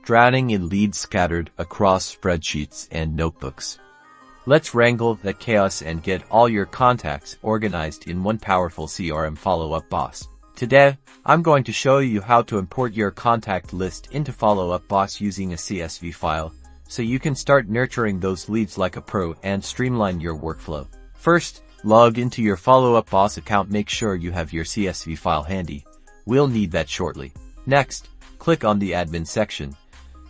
drowning in leads scattered across spreadsheets and notebooks. Let's wrangle that chaos and get all your contacts organized in one powerful CRM follow-up boss. Today, I'm going to show you how to import your contact list into Follow-Up Boss using a CSV file, so you can start nurturing those leads like a pro and streamline your workflow. First, log into your Follow-Up Boss account. Make sure you have your CSV file handy. We'll need that shortly. Next, click on the admin section,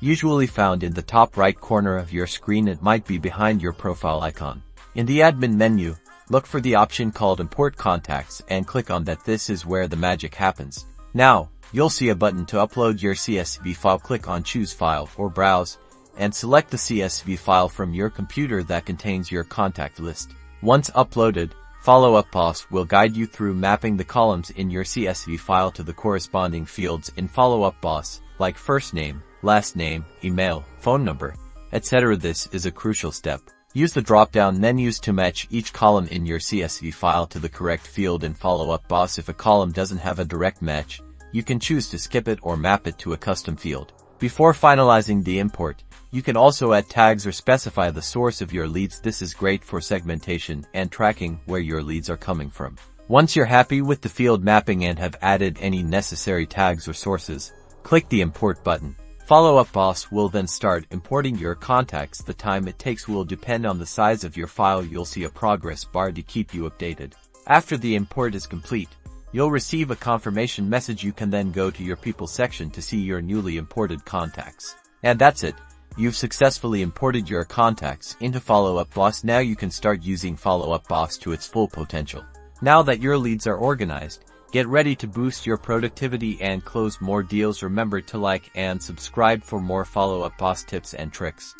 usually found in the top right corner of your screen. It might be behind your profile icon. In the admin menu, look for the option called Import Contacts and click on that. This is where the magic happens. Now, you'll see a button to upload your CSV file. Click on Choose File or Browse and select the CSV file from your computer that contains your contact list. Once uploaded, Follow-Up Boss will guide you through mapping the columns in your CSV file to the corresponding fields in Follow-Up Boss, like first name, last name, email, phone number, etc. This is a crucial step. Use the drop-down menus to match each column in your CSV file to the correct field in Follow-Up Boss. If a column doesn't have a direct match, you can choose to skip it or map it to a custom field. Before finalizing the import, you can also add tags or specify the source of your leads. This is great for segmentation and tracking where your leads are coming from. Once you're happy with the field mapping and have added any necessary tags or sources, click the Import button. Follow-Up Boss will then start importing your contacts. The time it takes will depend on the size of your file. You'll see a progress bar to keep you updated. After the import is complete, you'll receive a confirmation message. You can then go to your People section to see your newly imported contacts. And that's it. You've successfully imported your contacts into Follow-Up Boss. Now you can start using Follow-Up Boss to its full potential. Now that your leads are organized, get ready to boost your productivity and close more deals. Remember to like and subscribe for more Follow-Up Boss tips and tricks.